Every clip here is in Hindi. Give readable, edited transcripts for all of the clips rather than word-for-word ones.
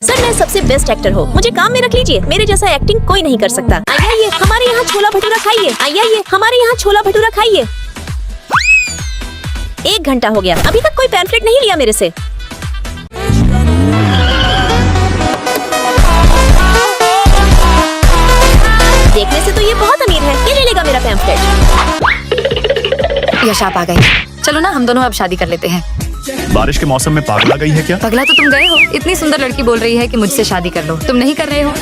सर मैं सबसे बेस्ट एक्टर हूँ, मुझे काम में रख लीजिए। मेरे जैसा एक्टिंग कोई नहीं कर सकता। आइए हमारे यहाँ छोला भटूरा खाइए। आइए हमारे यहाँ छोला भटूरा खाइए। 1 घंटा हो गया, अभी तक कोई पैम्फलेट नहीं लिया मेरे से। देखने से तो ये बहुत अमीर है, ये ले लेगा मेरा पैम्फलेट। यश आप आ गए, चलो ना हम दोनों अब शादी कर लेते हैं। बारिश के मौसम में पागला गई है क्या? पगला तो तुम गए हो, इतनी सुंदर लड़की बोल रही है कि मुझसे शादी कर लो, तुम नहीं कर रहे हो।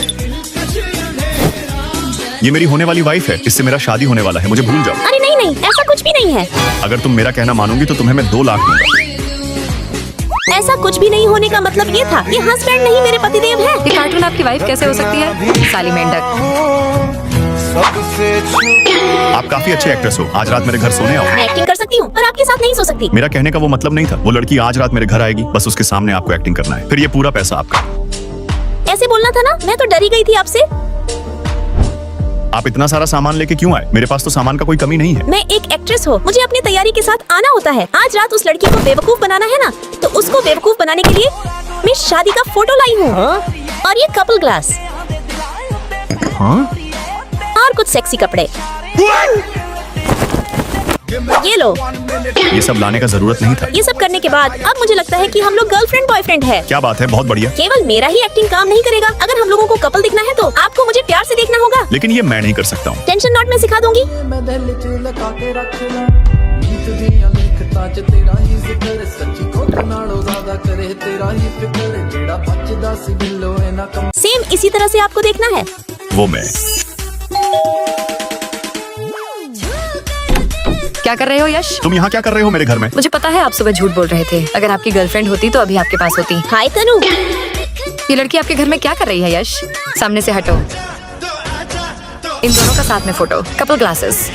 ये मेरी होने वाली वाइफ है, इससे मेरा शादी होने वाला है, मुझे भूल जाओ। अरे नहीं, ऐसा कुछ भी नहीं है। अगर तुम मेरा कहना मानोगी तो तुम्हें मैं 2 लाख दूंगा। ऐसा कुछ भी नहीं होने का मतलब ये था, ये हस्बैंड नहीं मेरे पतिदेव है। ये कार्टून आपकी वाइफ कैसे हो सकती है? साली मेंढक। आप काफी अच्छे एक्ट्रेस हो, आज रात मेरे घर सोने आओ। मैं एक्टिंग कर सकती हूँ पर आपके साथ नहीं सो सकती। मेरा कहने का वो मतलब नहीं था, वो लड़की आज रात मेरे घर आएगी, बस उसके सामने आपको एक्टिंग करना है, फिर ये पूरा पैसा आपका। ऐसे बोलना था ना, मैं तो डरी गई थी आपसे। आप इतना सारा सामान लेके क्यों आए? मेरे पास तो सामान का कोई कमी नहीं है। मैं एक एक्ट्रेस हूँ, मुझे अपनी तैयारी के साथ आना होता है। आज रात उस लड़की को बेवकूफ बनाना है ना, तो उसको बेवकूफ बनाने के लिए मैं शादी का फोटो लाई हूँ। और ये कपल ग्लास और कुछ सेक्सी कपड़े। ये लो। ये सब लाने का जरूरत नहीं था। ये सब करने के बाद अब मुझे लगता है कि हम लोग गर्लफ्रेंड बॉयफ्रेंड है। क्या बात है, बहुत बढ़िया। केवल मेरा ही एक्टिंग काम नहीं करेगा, अगर हम लोगों को कपल दिखना है तो आपको मुझे प्यार से देखना होगा। लेकिन ये मैं नहीं कर सकता हूँ। टेंशन नॉट मैं सिखा दूंगी। सेम इसी तरह से आपको देखना है। वो मैं। क्या कर रहे हो यश? तुम यहाँ क्या कर रहे हो मेरे घर में? मुझे पता है आप सुबह झूठ बोल रहे थे, अगर आपकी गर्लफ्रेंड होती तो अभी आपके पास होती। हाय तनु। ये लड़की आपके घर में क्या कर रही है यश? सामने से हटो। इन दोनों का साथ में फोटो, कपल ग्लासेस।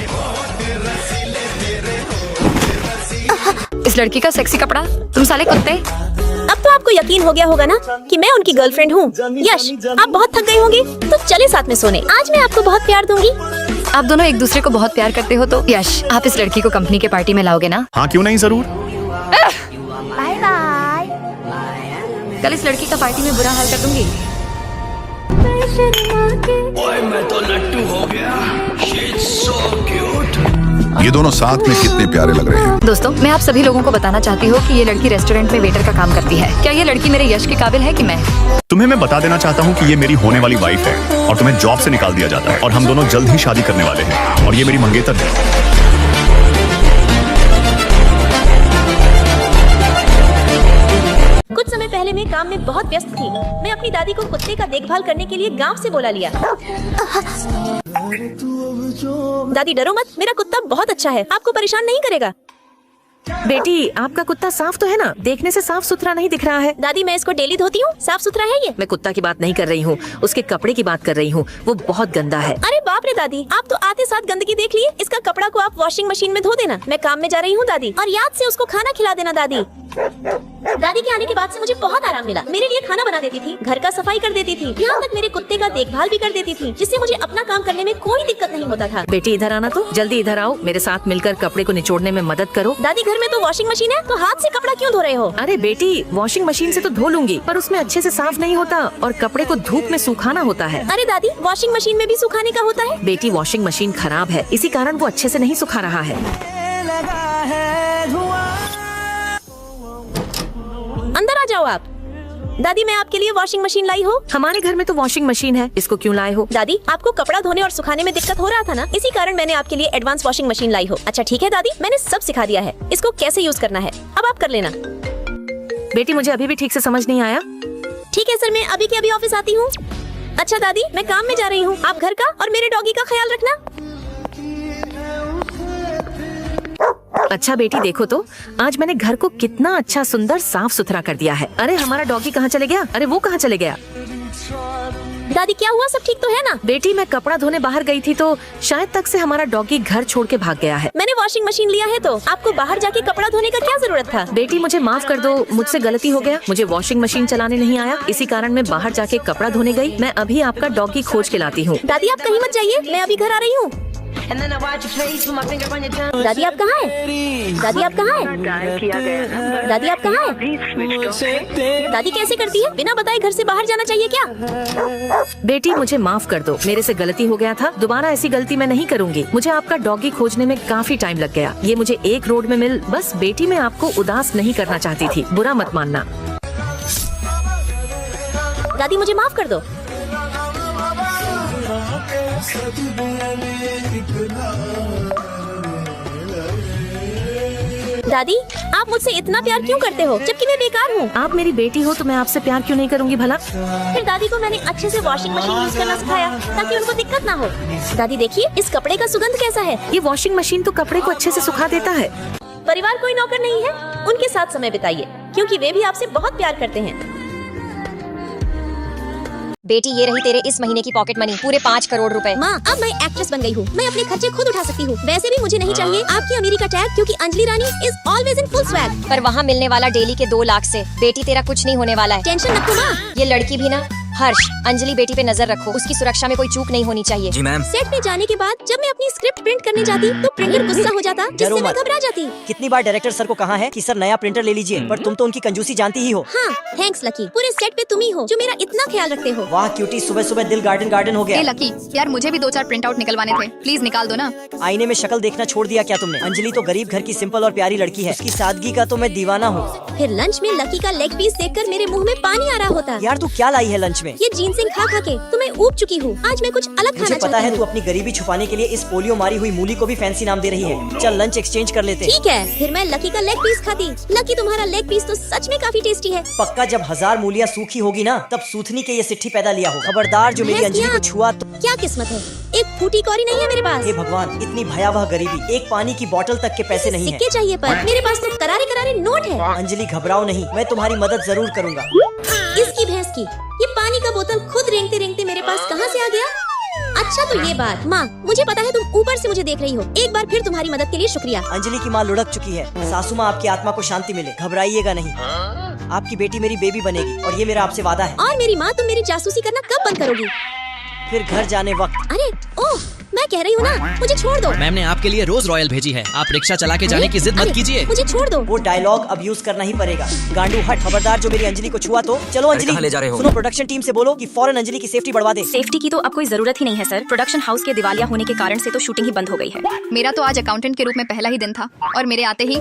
इस लड़की का सेक्सी कपड़ा, तुम साले कुत्ते। अब तो आपको यकीन हो गया होगा ना कि मैं उनकी गर्लफ्रेंड हूँ। यश आप बहुत थक गए होंगे, तो चले साथ में सोने। आज मैं आपको बहुत प्यार दूंगी। आप दोनों एक दूसरे को बहुत प्यार करते हो तो यश आप इस लड़की को कंपनी के पार्टी में लाओगे ना? हाँ क्यों नहीं, जरूर। Bye bye. कल इस लड़की का पार्टी में बुरा हाल कर दूंगी। ओए मैं तो लट्टू हो गया। She's so cute. ये दोनों साथ में कितने प्यारे लग रहे हैं। दोस्तों मैं आप सभी लोगों को बताना चाहती हूँ कि ये लड़की रेस्टोरेंट में वेटर का काम करती है। क्या ये लड़की मेरे यश के काबिल है कि मैं? तुम्हें मैं बता देना चाहता हूँ कि ये मेरी होने वाली वाइफ है और तुम्हें जॉब से निकाल दिया जाता है और हम दोनों जल्द ही शादी करने वाले हैं और ये मेरी मंगेतर है। कुछ समय पहले मैं काम में बहुत व्यस्त थी। मैं अपनी दादी को कुत्ते का देखभाल करने के लिए गांव से बुला लिया। दादी डरो मत, मेरा कुत्ता बहुत अच्छा है, आपको परेशान नहीं करेगा। बेटी आपका कुत्ता साफ तो है ना? देखने से साफ सुथरा नहीं दिख रहा है। दादी मैं इसको डेली धोती हूँ, साफ सुथरा है ये। मैं कुत्ता की बात नहीं कर रही हूँ, उसके कपड़े की बात कर रही हूँ, वो बहुत गंदा है। अरे बाप रे दादी, आप तो आते साथ गंदगी देख लिए। इसका कपड़ा को आप वॉशिंग मशीन में धो देना। मैं काम में जा रही हूँ दादी, और याद से उसको खाना खिला देना दादी। दादी के आने के बाद से मुझे बहुत आराम मिला। मेरे लिए खाना बना देती थी, घर का सफाई कर देती थी, यहाँ तक मेरे कुत्ते का देखभाल भी कर देती थी, जिससे मुझे अपना काम करने में कोई दिक्कत नहीं होता था। बेटी इधर आना, तो जल्दी इधर आओ, मेरे साथ मिलकर कपड़े को निचोड़ने में मदद करो। दादी घर में तो वॉशिंग मशीन है, तो हाथ से कपड़ा क्यों धो रहे हो? अरे बेटी वॉशिंग मशीन से तो धो लूंगी, पर उसमें अच्छे से साफ नहीं होता और कपड़े को धूप में सुखाना होता है। अरे दादी वॉशिंग मशीन में भी सुखाने का होता है। बेटी वॉशिंग मशीन खराब है, इसी कारण वो अच्छे से नहीं सुखा रहा है। अंदर आ जाओ आप। दादी मैं आपके लिए वॉशिंग मशीन लाई हूँ। हमारे घर में तो वॉशिंग मशीन है, इसको क्यों लाए हो? दादी आपको कपड़ा धोने और सुखाने में दिक्कत हो रहा था ना, इसी कारण मैंने आपके लिए एडवांस वॉशिंग मशीन लाई हो। अच्छा ठीक है दादी, मैंने सब सिखा दिया है, इसको कैसे यूज करना है, अब आप कर लेना। बेटी मुझे अभी भी ठीक से समझ नहीं आया। ठीक है सर, मैं अभी के अभी ऑफिस आती हूँ। अच्छा दादी मैं काम में जा रही हूँ, आप घर का और मेरे डॉगी का ख्याल रखना। अच्छा बेटी देखो तो, आज मैंने घर को कितना अच्छा सुंदर साफ सुथरा कर दिया है। अरे हमारा डॉगी कहाँ चले गया? अरे वो कहाँ चले गया? दादी क्या हुआ, सब ठीक तो है ना? बेटी मैं कपड़ा धोने बाहर गई थी तो शायद तक से हमारा डॉगी घर छोड़ के भाग गया है। मैंने वॉशिंग मशीन लिया है, तो आपको बाहर जाके कपड़ा धोने का क्या जरूरत था? बेटी मुझे माफ कर दो, मुझसे गलती हो गया। मुझे वॉशिंग मशीन चलाने नहीं आया, इसी कारण मैं बाहर जाके कपड़ा धोने गई। मैं अभी आपका डॉगी खोज के लाती हूँ। दादी आप कहीं मत जाइए, मैं अभी घर आ रही हूँ। And then I watch your face, put my finger on your tongue. दादी आप कहाँ हैं? दादी आप कहाँ हैं? दादी आप कहाँ हैं? दादी कैसे करती है? बिना बताए घर से बाहर जाना चाहिए क्या? बेटी मुझे माफ कर दो, मेरे से गलती हो गया था। दोबारा ऐसी गलती मैं नहीं करूंगी। मुझे आपका डॉगी खोजने में काफी टाइम लग गया। ये मुझे एक रोड में मिल, बस बेटी मैं आपको उदास नहीं करना चाहती थी, बुरा मत मानना। दादी मुझे माफ कर दो। दादी आप मुझसे इतना प्यार क्यों करते हो जबकि मैं बेकार हूँ? आप मेरी बेटी हो तो मैं आपसे प्यार क्यों नहीं करूंगी भला? फिर दादी को मैंने अच्छे से वॉशिंग मशीन यूज करना सिखाया ताकि उनको दिक्कत ना हो। दादी देखिए इस कपड़े का सुगंध कैसा है। ये वॉशिंग मशीन तो कपड़े को अच्छे से सुखा देता है। परिवार कोई नौकर नहीं है, उनके साथ समय बिताइए क्योंकि वे भी आपसे बहुत प्यार करते हैं। बेटी ये रही तेरे इस महीने की पॉकेट मनी, पूरे 5 करोड़ रुपए। माँ अब मैं एक्ट्रेस बन गई हूँ, मैं अपने खर्चे खुद उठा सकती हूँ। वैसे भी मुझे नहीं चाहिए आपकी अमीरी का टैग क्योंकि Anjali Rani is always in full swag. पर वहाँ मिलने वाला डेली के 2 लाख से बेटी तेरा कुछ नहीं होने वाला है। टेंशन मत लो माँ। ये लड़की भी ना, हर्ष, अंजलि बेटी पे नजर रखो, उसकी सुरक्षा में कोई चूक नहीं होनी चाहिए। जी मैम। सेट पे जाने के बाद जब मैं अपनी स्क्रिप्ट प्रिंट करने जाती तो प्रिंटर गुस्सा हो जाता जिससे मैं घबरा जाती। कितनी बार डायरेक्टर सर को कहा है कि सर नया प्रिंटर ले लीजिए, पर तुम तो उनकी कंजूसी जानती ही हो। हाँ थैंक्स लकी, पूरे सेट पे तुम ही हो जो मेरा इतना ख्याल रखते हो। वाह क्यूटी, सुबह सुबह दिल गार्डन गार्डन हो गया। लकी यार मुझे भी 2-4 प्रिंट आउट निकलवाने थे, प्लीज निकाल दो ना। आईने में शक्ल देखना छोड़ दिया क्या तुमने? अंजलि तो गरीब घर की सिंपल और प्यारी लड़की है, उसकी सादगी का तो मैं दीवाना हूँ। फिर लंच में लकी का लेग पीस देखकर मेरे मुंह में पानी आ रहा होता। यार तू क्या लाई है लंच में? ये जीनसिंग खा खा के तो मैं ऊब चुकी हूँ। आज मैं कुछ अलग मुझे खाना पता है चाहती तू हूँ। अपनी गरीबी छुपाने के लिए इस पोलियो मारी हुई मूली को भी फैंसी नाम दे रही है। चल लंच एक्सचेंज कर लेते हैं। ठीक है फिर मैं लकी का लेग पीस खाती। लकी तुम्हारा लेग पीस तो सच में काफी टेस्टी है। पक्का जब 1000 मूलियाँ सूखी होगी ना तब सूथनी के ये सिट्ठी पैदा लिया हो। खबरदार जो मेरी अंजलि को छुआ तो। क्या किस्मत है, एक फूटी कौरी नहीं है मेरे पास। हे भगवान, इतनी भयावह गरीबी, एक पानी की बोतल तक के पैसे नहीं है। सिक्के चाहिए पर मेरे पास तो करारे करारे नोट है। अंजलि घबराओ नहीं, मैं तुम्हारी मदद जरूर करूँगा। इसकी भैंस की, ये पानी का बोतल खुद रेंगते रेंगते मेरे पास कहाँ से आ गया? अच्छा तो ये बात, माँ मुझे पता है तुम ऊपर से मुझे देख रही हो। एक बार फिर तुम्हारी मदद के लिए शुक्रिया। अंजलि की माँ लुढ़क चुकी है। सासू माँ आपकी आत्मा को शांति मिले, घबराइएगा नहीं। आपकी बेटी मेरी बेबी बनेगी और ये मेरा आपसे वादा है। और मेरी माँ तुम मेरी जासूसी करना कब बंद करोगी? फिर घर जाने वक्त। अरे ओह मैं कह रही हूँ ना, मुझे छोड़ दो। मैम ने आपके लिए रोज रॉयल भेजी है, आप रिक्शा चला के जाने की जिद मत कीजिए। मुझे छोड़ दो। वो डायलॉग अब यूज करना ही पड़ेगा। गांडू हट, खबरदार जो मेरी अंजलि को छुआ तो। चलो अंजलि ले जा रहे हो? सुनो, प्रोडक्शन टीम से बोलो कि फौरन अंजलि की सेफ्टी बढ़वा दे। सेफ्टी की तो अब कोई जरूरत ही नहीं है सर, प्रोडक्शन हाउस के दिवालिया होने के कारण से तो शूटिंग ही बंद हो गई है। मेरा तो आज अकाउंटेंट के रूप में पहला ही दिन था और मेरे आते ही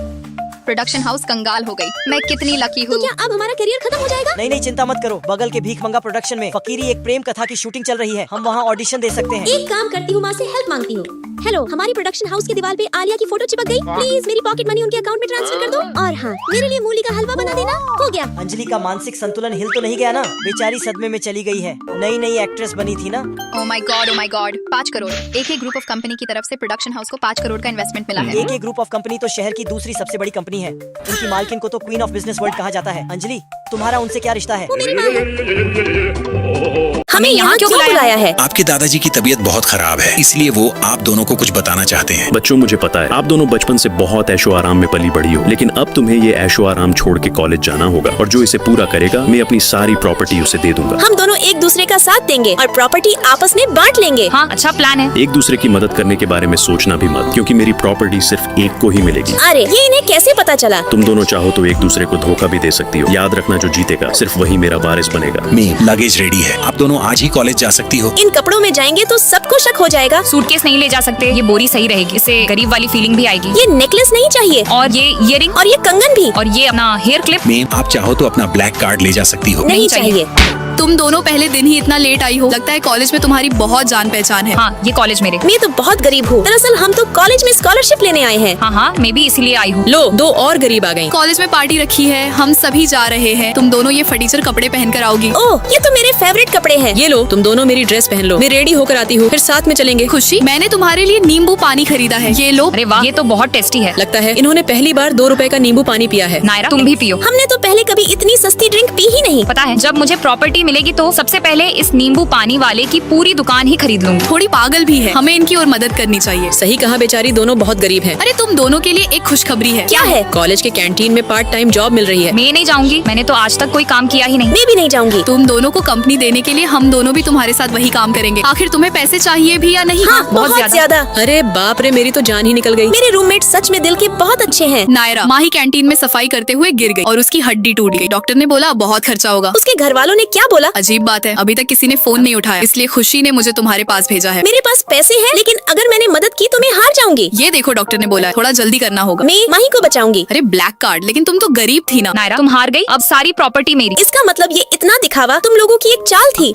प्रोडक्शन हाउस कंगाल हो गई। मैं कितनी लकी हूँ। तो क्या अब हमारा करियर खत्म हो जाएगा? नहीं चिंता मत करो, बगल के भीख मंगा प्रोडक्शन में फकीरी एक प्रेम कथा की शूटिंग चल रही है, हम वहाँ ऑडिशन दे सकते हैं। एक काम करती हूँ, माँ से हेल्प मांगती हूँ। हेलो, हमारी प्रोडक्शन हाउस की दीवार पे आलिया की फोटो चिपक गई, प्लीज मेरी पॉकेट मनी उनके अकाउंट में ट्रांसफर कर दो। और हाँ मेरे लिए मूली का हलवा बना देना। हो गया। अंजलि का मानसिक संतुलन हिल तो नहीं गया ना? बेचारी सदमे में चली गई है, नई नई एक्ट्रेस बनी थी ना। Oh my God 5 crore. एक ही ग्रुप ऑफ कंपनी की तरफ से प्रोडक्शन हाउस को 5 करोड़ का इन्वेस्टमेंट मिला है। एक ही ग्रुप ऑफ कंपनी तो शहर की दूसरी सबसे बड़ी कंपनी है। उनकी मालकिन को तो क्वीन ऑफ बिजनेस वर्ल्ड कहा जाता है। अंजलि तुम्हारा उनसे क्या रिश्ता है? वो मेरी माँ है। हमें यहाँ क्यों बुलाया है? आपके दादाजी की तबीयत बहुत खराब है, इसलिए वो आप दोनों को कुछ बताना चाहते हैं। बच्चों मुझे पता है आप दोनों बचपन से बहुत ऐशो आराम में पली बड़ी हो, लेकिन अब तुम्हें ये ऐशो आराम छोड़ के कॉलेज जाना होगा और जो इसे पूरा करेगा मैं अपनी सारी प्रॉपर्टी उसे दे दूंगा। हम दोनों एक दूसरे का साथ देंगे और प्रॉपर्टी आपस में बांट लेंगे। हाँ अच्छा प्लान है। एक दूसरे की मदद करने के बारे में सोचना भी मत, क्योंकि मेरी प्रॉपर्टी सिर्फ एक को ही मिलेगी। अरे ये इन्हें कैसे पता चला? तुम दोनों चाहो तो एक दूसरे को धोखा भी दे सकती हो। याद रखना जो जीतेगा सिर्फ वही मेरा वारिस बनेगा। लगेज रेडी है, आप दोनों आज ही कॉलेज जा सकती हो। इन कपड़ों में जाएंगे तो सबको शक हो जाएगा। सूटकेस नहीं ले जा सकते, ये बोरी सही रहेगी, इससे गरीब वाली फीलिंग भी आएगी। ये नेकलेस नहीं चाहिए और ये इयररिंग और ये कंगन भी और ये अपना हेयर क्लिप मैम आप चाहो तो अपना ब्लैक कार्ड ले जा सकती हो। नहीं चाहिए। तुम दोनों पहले दिन ही इतना लेट आई हो, लगता है कॉलेज में तुम्हारी बहुत जान पहचान है। हाँ ये कॉलेज मेरे। मैं तो बहुत गरीब हूँ, दरअसल हम तो कॉलेज में स्कॉलरशिप लेने आए हैं। हाँ मैं भी इसीलिए आई हूँ। लो 2 और गरीब आ गयी। कॉलेज में पार्टी रखी है, हम सभी जा रहे हैं, तुम दोनों ये फटीचर कपड़े पहन कर आओगी। ओह ये तो मेरे फेवरेट कपड़े हैं। ये लो तुम दोनों मेरी ड्रेस पहन लो, मैं रेडी होकर आती हूँ, फिर साथ में चलेंगे। खुशी मैंने तुम्हारे लिए नींबू पानी खरीदा है, ये लो। अरे वाह ये तो बहुत टेस्टी है। लगता है इन्होंने पहली बार 2 रुपए का नींबू पानी पिया है। नायरा तुम भी पियो। हमने तो पहले कभी इतनी सस्ती ड्रिंक पी ही नहीं। पता है जब मुझे प्रॉपर्टी मिलेगी तो सबसे पहले इस नींबू पानी वाले की पूरी दुकान ही खरीद लूंगी। थोड़ी पागल भी है, हमें इनकी और मदद करनी चाहिए। सही कहा, बेचारी दोनों बहुत गरीब हैं। अरे तुम दोनों के लिए एक खुशखबरी है। क्या है? कॉलेज के कैंटीन में पार्ट टाइम जॉब मिल रही है। मैं नहीं जाऊंगी, मैंने तो आज तक कोई काम किया ही नहीं। मैं भी नहीं जाऊंगी। तुम दोनों को कंपनी देने के लिए हम दोनों भी तुम्हारे साथ वही काम करेंगे। आखिर तुम्हें पैसे चाहिए भी या नहीं? हाँ, बहुत ज्यादा। अरे बाप रे, मेरी तो जान ही निकल गई। मेरे रूममेट सच में दिल के बहुत अच्छे हैं। नायरा माही कैंटीन में सफाई करते हुए गिर गई और उसकी हड्डी टूट गई। डॉक्टर ने बोला बहुत खर्चा होगा। उसके घर वालों ने क्या बोला? अजीब बात है, अभी तक किसी ने फोन नहीं उठाया, इसलिए खुशी ने मुझे तुम्हारे पास भेजा है। मेरे पास पैसे हैं, लेकिन अगर मैंने मदद की तो मैं हार जाऊंगी। ये देखो, डॉक्टर ने बोला है थोड़ा जल्दी करना होगा। मैं माही को बचाऊंगी। अरे ब्लैक कार्ड, लेकिन तुम तो गरीब थी ना। नायरा तुम हार गई, अब सारी प्रॉपर्टी मेरी। इसका मतलब ये इतना दिखावा तुम लोगों की एक चाल थी।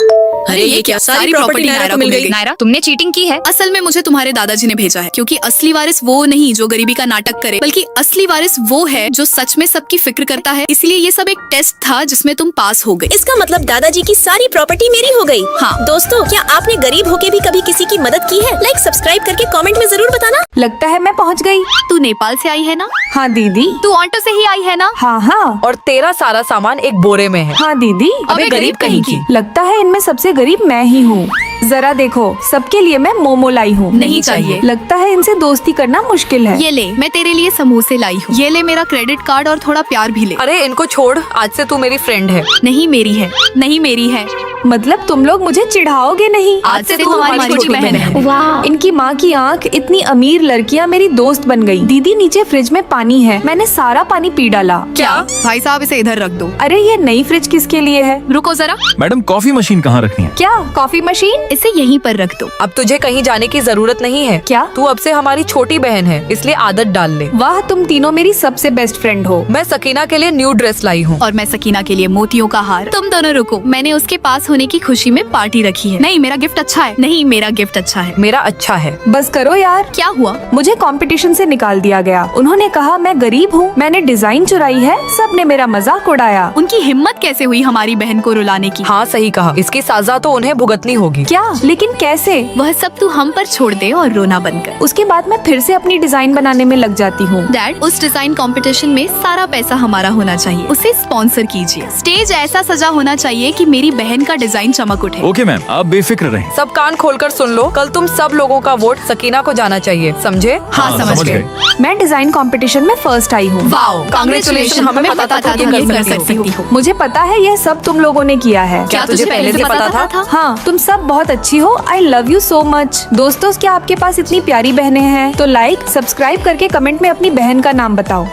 अरे ये क्या, सारी प्रॉपर्टी नायरा को मिल गई। नायरा तुमने चीटिंग की है। असल में मुझे तुम्हारे दादाजी ने भेजा है, क्योंकि असली वारिस वो नहीं जो गरीबी का नाटक करे, बल्कि असली वारिस वो है जो सच में सबकी फिक्र करता है। इसलिए ये सब एक टेस्ट था जिसमें तुम पास हो गए। इसका मतलब दादाजी की सारी प्रॉपर्टी मेरी हो गई। हाँ। दोस्तों, क्या आपने गरीब होके भी कभी किसी की मदद की है? लाइक सब्सक्राइब करके कमेंट में जरूर बताना। लगता है मैं पहुंच गई। तू नेपाल से आई है ना? हाँ दीदी। तू ऑटो से ही आई है ना? हाँ हाँ। और तेरा सारा सामान एक बोरे में है। हाँ दीदी। अबे गरीब कहीं की। लगता है इनमें सबसे गरीब मैं ही हूँ। जरा देखो, सबके लिए मैं मोमो लाई हूँ। नहीं चाहिए। लगता है इनसे दोस्ती करना मुश्किल है। ये ले, मैं तेरे लिए समोसे लाई हूँ। ये ले मेरा क्रेडिट कार्ड और थोड़ा प्यार भी ले। अरे इनको छोड़, आज से तू मेरी फ्रेंड है। नहीं मेरी है, नहीं मेरी है। मतलब तुम लोग मुझे चिढ़ाओगे नहीं? आज से तू हमारी छोटी बहन है। वाह, इनकी माँ की आँख, इतनी अमीर लड़कियाँ मेरी दोस्त बन गई। दीदी नीचे फ्रिज में पानी है, मैंने सारा पानी पी डाला। क्या? भाई साहब इसे इधर रख दो। अरे ये नई फ्रिज किसके लिए है? रुको जरा। मैडम कॉफी मशीन कहाँ रखनी है? क्या कॉफी मशीन? इसे यहीं पर रख दो। अब तुझे कहीं जाने की जरूरत नहीं है। क्या? तू अब से हमारी छोटी बहन है, इसलिए आदत डाल ले। वाह, तुम तीनों मेरी सबसे बेस्ट फ्रेंड हो। मैं सकीना के लिए न्यू ड्रेस लाई हूँ। और मैं सकीना के लिए मोतियों का हार। तुम दोनों रुको, मैंने उसके पास होने की खुशी में पार्टी रखी है। नहीं मेरा गिफ्ट अच्छा है। नहीं मेरा गिफ्ट अच्छा है। मेरा अच्छा है। बस करो यार। क्या हुआ? मुझे कंपटीशन से निकाल दिया गया। उन्होंने कहा मैं गरीब हूँ, मैंने डिजाइन चुराई है, सबने मेरा मजाक उड़ाया। उनकी हिम्मत कैसे हुई हमारी बहन को रुलाने की? हाँ सही कहा, इसकी सजा तो उन्हें भुगतनी होगी। क्या? लेकिन कैसे? वह सब तू हम पर छोड़ दे और रोना बंद कर। उसके बाद मैं फिर से अपनी डिजाइन बनाने में लग जाती हूँ। डैड, उस डिजाइन कंपटीशन में सारा पैसा हमारा होना चाहिए। उसे स्पॉन्सर कीजिए। स्टेज ऐसा सजा होना चाहिए कि मेरी बहन का डिजाइन चमक उठे। ओके मैम, आप बेफिक्र रहें। सब कान खोलकर सुन लो, कल तुम सब लोगों का वोट सकीना को जाना चाहिए, समझे? हाँ समझ गए। मैं डिजाइन कंपटीशन में फर्स्ट आई हूँ। Wow, congratulation. हमें पता था तुम ये कर सकती हो। मुझे पता है यह सब तुम लोगों ने किया है। क्या तुझे पहले से पता था? हाँ, तुम सब बहुत अच्छी हो। I love you so much. दोस्तों, क्या आपके पास इतनी प्यारी बहनें हैं? तो लाइक सब्सक्राइब करके कमेंट में अपनी बहन का नाम बताओ।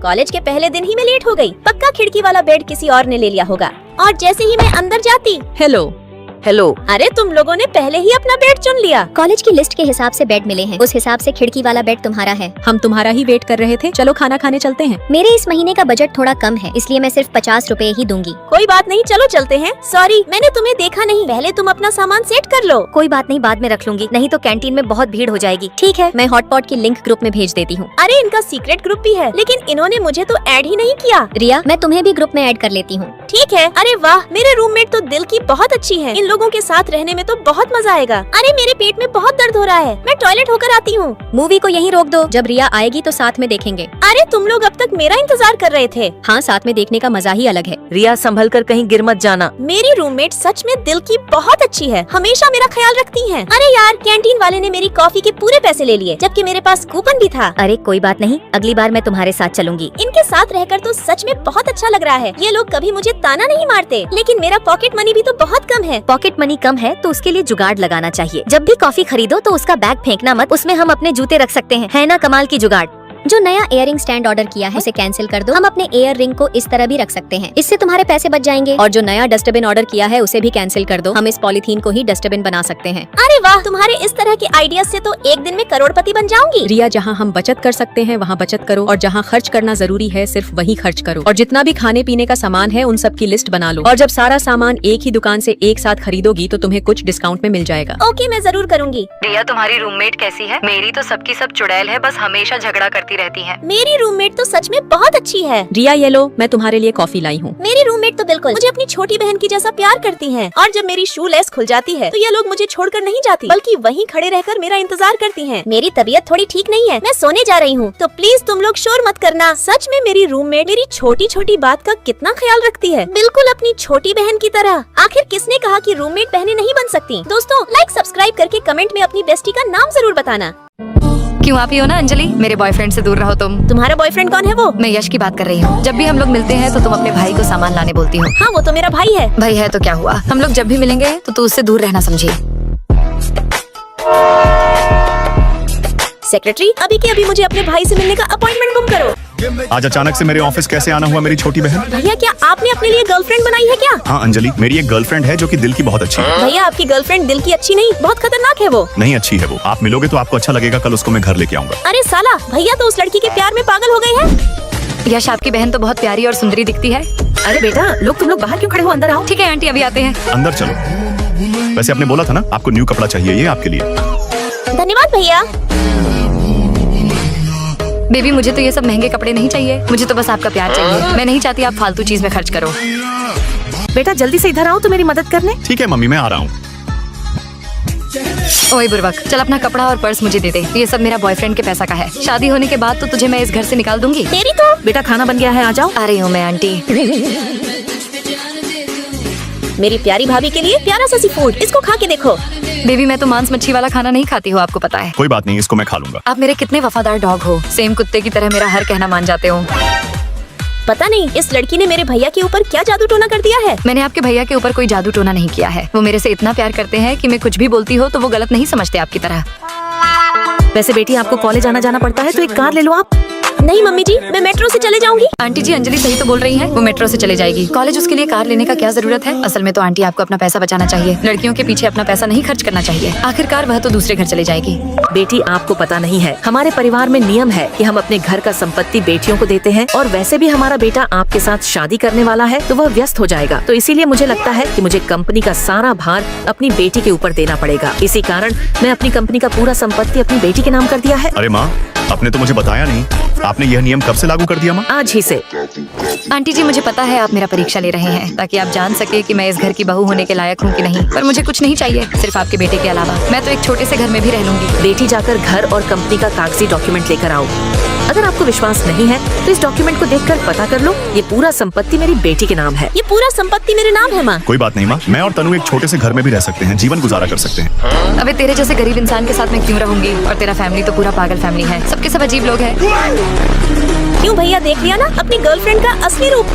कॉलेज के पहले दिन ही मैं लेट हो गई। पक्का खिड़की वाला बेड किसी और ने ले लिया होगा। और जैसे ही मैं अंदर जाती, हेलो हेलो। अरे तुम लोगों ने पहले ही अपना बेड चुन लिया। कॉलेज की लिस्ट के हिसाब से बेड मिले हैं, उस हिसाब से खिड़की वाला बेड तुम्हारा है। हम तुम्हारा ही वेट कर रहे थे, चलो खाना खाने चलते हैं। मेरे इस महीने का बजट थोड़ा कम है, इसलिए मैं सिर्फ 50 रुपए ही दूंगी। कोई बात नहीं, चलो चलते हैं। सॉरी, मैंने तुम्हें देखा नहीं। पहले तुम अपना सामान सेट कर लो। कोई बात नहीं, बाद में रख लूंगी, नहीं तो कैंटीन में बहुत भीड़ हो जाएगी। ठीक है, मैं हॉटपॉट की लिंक ग्रुप में भेज देती हूँ। अरे इनका सीक्रेट ग्रुप भी है, लेकिन इन्होंने मुझे तो ऐड ही नहीं किया। रिया, मैं तुम्हें भी ग्रुप में ऐड कर लेती हूँ। ठीक है। अरे वाह, मेरे रूममेट तो दिल की बहुत अच्छी है। इन लोगों के साथ रहने में तो बहुत मजा आएगा। अरे मेरे पेट में बहुत दर्द हो रहा है, मैं टॉयलेट होकर आती हूँ। मूवी को यहीं रोक दो, जब रिया आएगी तो साथ में देखेंगे। अरे तुम लोग अब तक मेरा इंतजार कर रहे थे। हाँ, साथ में देखने का मजा ही अलग है। रिया संभल कर कहीं गिर मत जाना। मेरी रूममेट सच में दिल की बहुत अच्छी है, हमेशा मेरा ख्याल रखती हैं। अरे यार, कैंटीन वाले ने मेरी कॉफी के पूरे पैसे ले लिए, जबकि मेरे पास कूपन भी था। अरे कोई बात नहीं, अगली बार मैं तुम्हारे साथ चलूंगी। इनके साथ रहकर तो सच में बहुत अच्छा लग रहा है। ये लोग कभी मुझे ताना नहीं मारते, लेकिन मेरा पॉकेट मनी भी तो बहुत कम है। पॉकेट मनी कम है तो उसके लिए जुगाड़ लगाना चाहिए। जब भी कॉफी खरीदो तो उसका बैग फेंकना मत, उसमें हम अपने जूते रख सकते हैं। है ना कमाल की जुगाड़? जो नया इयररिंग स्टैंड ऑर्डर किया है उसे कैंसिल कर दो। हम अपने इयर रिंग को इस तरह भी रख सकते हैं, इससे तुम्हारे पैसे बच जाएंगे। और जो नया डस्टबिन ऑर्डर किया है उसे भी कैंसिल कर दो, हम इस पॉलीथीन को ही डस्टबिन बना सकते हैं। अरे वाह, तुम्हारे इस तरह के आइडिया से तो एक दिन में करोड़पति बन जाऊंगी। रिया, जहाँ हम बचत कर सकते हैं वहाँ बचत करो, और जहाँ खर्च करना जरूरी है सिर्फ वही खर्च करो। और जितना भी खाने पीने का सामान है उन सब की लिस्ट बना लो, और जब सारा सामान एक ही दुकान से एक साथ खरीदोगी तो तुम्हें कुछ डिस्काउंट में मिल जाएगा। ओके, मैं जरूर करूँगी। रिया, तुम्हारी रूममेट कैसी है? मेरी तो सबकी सब चुड़ैल है, बस हमेशा झगड़ा करती रहती हैं। मेरी रूममेट तो सच में बहुत अच्छी है। रिया ये लो, मैं तुम्हारे लिए कॉफी लाई हूँ। मेरी रूममेट तो बिल्कुल मुझे अपनी छोटी बहन की जैसा प्यार करती हैं। और जब मेरी शू लेस खुल जाती है तो ये लोग मुझे छोड़कर नहीं जाती, बल्कि वहीं खड़े रहकर मेरा इंतजार करती हैं। मेरी तबीयत थोड़ी ठीक नहीं है, मैं सोने जा रही हूँ, तो प्लीज तुम लोग शोर मत करना। सच में मेरी रूममेट मेरी छोटी छोटी बात का कितना ख्याल रखती है, बिल्कुल अपनी छोटी बहन की तरह। आखिर किसने कहा कि रूममेट बहनें नहीं बन सकती? दोस्तों लाइक सब्सक्राइब करके कमेंट में अपनी बेस्टी का नाम जरूर बताना। क्यों आप ही हो ना अंजलि, मेरे बॉयफ्रेंड से दूर रहो तुम। तुम्हारा बॉयफ्रेंड कौन है वो? मैं यश की बात कर रही हूँ। जब भी हम लोग मिलते हैं तो तुम अपने भाई को सामान लाने बोलती हो। हाँ वो तो मेरा भाई है। भाई है तो क्या हुआ, हम लोग जब भी मिलेंगे तो तू उससे दूर रहना समझी। सेक्रेटरी अभी के अभी मुझे अपने भाई से मिलने का अपॉइंटमेंट बुक करो। आज अचानक से मेरे ऑफिस कैसे आना हुआ मेरी छोटी बहन? भैया क्या आपने अपने लिए गर्लफ्रेंड बनाई है क्या? हाँ अंजलि, मेरी एक गर्लफ्रेंड है जो कि दिल की बहुत अच्छी है। भैया आपकी गर्लफ्रेंड दिल की अच्छी नहीं, बहुत खतरनाक है वो। नहीं अच्छी है वो, आप मिलोगे तो आपको अच्छा लगेगा। कल उसको मैं घर लेके आऊंगा। अरे साला, भैया तो उस लड़की के प्यार में पागल हो गए हैं। यश आपकी बहन तो बहुत प्यारी और सुंदरी दिखती है। अरे बेटा लोग, तुम लोग बाहर क्यों खड़े हो, अंदर आओ। ठीक है आंटी अभी आते हैं। अंदर चलो। वैसे आपने बोला था ना आपको न्यू कपड़ा चाहिए, ये आपके लिए। धन्यवाद भैया। बेबी मुझे तो ये सब महंगे कपड़े नहीं चाहिए, मुझे तो बस आपका प्यार चाहिए। मैं नहीं चाहती आप फालतू चीज में खर्च करो। बेटा जल्दी से इधर आओ तो मेरी मदद करने। ठीक है मम्मी, मैं आ रहा हूँ। ओए बुर्बक, चल अपना कपड़ा और पर्स मुझे दे दे। ये सब मेरा बॉयफ्रेंड के पैसा का है। शादी होने के बाद तो तुझे मैं इस घर से निकाल दूंगी। तेरी तो। बेटा खाना बन गया है, आ जाओ। आ रही हूँ मैं आंटी। मेरी प्यारी भाभी के लिए प्यारा सा सी फूड, इसको खा के देखो। बेबी मैं तो मांस मच्छी वाला खाना नहीं खाती हूँ, आपको पता है। कोई बात नहीं, इसको मैं खा लूंगा। आप मेरे कितने वफादार डॉग हो, सेम कुत्ते की तरह मेरा हर कहना मान जाते हो। पता नहीं इस लड़की ने मेरे भैया के ऊपर क्या जादू टोना कर दिया है। मैंने आपके भैया के ऊपर कोई जादू टोना नहीं किया है। वो मेरे से इतना प्यार करते हैं कि मैं कुछ भी बोलती हो तो वो गलत नहीं समझते आपकी तरह। वैसे बेटी आपको कॉलेज आना जाना पड़ता है तो एक कार ले लो आप। नहीं मम्मी जी, मैं मेट्रो से चले जाऊंगी। आंटी जी अंजलि सही तो बोल रही हैं, वो मेट्रो से चले जाएगी। कॉलेज उसके लिए कार लेने का क्या जरूरत है? असल में तो आंटी आपको अपना पैसा बचाना चाहिए, लड़कियों के पीछे अपना पैसा नहीं खर्च करना चाहिए। आखिरकार वह तो दूसरे घर चले जाएगी। बेटी आपको पता नहीं है, हमारे परिवार में नियम है कि हम अपने घर का संपत्ति बेटियों को देते हैं, और वैसे भी हमारा बेटा आपके साथ शादी करने वाला है तो वह व्यस्त हो जाएगा। तो इसीलिए मुझे लगता है कि मुझे कंपनी का सारा भार अपनी बेटी के ऊपर देना पड़ेगा। इसी कारण मैं अपनी कंपनी का पूरा संपत्ति अपनी बेटी के नाम कर दिया है। अरे माँ, आपने तो मुझे बताया नहीं। आपने यह नियम कब से लागू कर दिया माँ? आज ही से। आंटी जी मुझे पता है आप मेरा परीक्षा ले रहे हैं ताकि आप जान सके कि मैं इस घर की बहू होने के लायक हूँ कि नहीं, पर मुझे कुछ नहीं चाहिए सिर्फ आपके बेटे के अलावा। मैं तो एक छोटे से घर में भी रह लूंगी। बेटी जाकर घर और कंपनी का कागजी डॉक्यूमेंट लेकर आओ। अगर आपको विश्वास नहीं है तो इस डॉक्यूमेंट को देखकर पता कर लो, ये पूरा संपत्ति मेरी बेटी के नाम है। ये पूरा संपत्ति मेरे नाम है माँ। कोई बात नहीं माँ, मैं और तनु एक छोटे से घर में भी रह सकते हैं, जीवन गुजारा कर सकते हैं। अबे तेरे जैसे गरीब इंसान के साथ मैं क्यों रहूंगी? और तेरा फैमिली तो पूरा पागल फैमिली है, सबके सब अजीब लोग हैं। क्यों भैया, देख लिया ना अपनी गर्लफ्रेंड का असली रूप।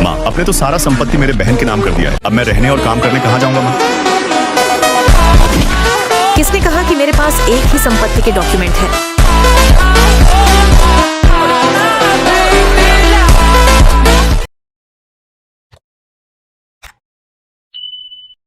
माँ आपने तो सारा संपत्ति मेरे बहन के नाम कर दिया है। अब मैं रहने और काम करने कहाँ जाऊँगा माँ? किसने कहा कि मेरे पास एक ही संपत्ति के डॉक्यूमेंट है?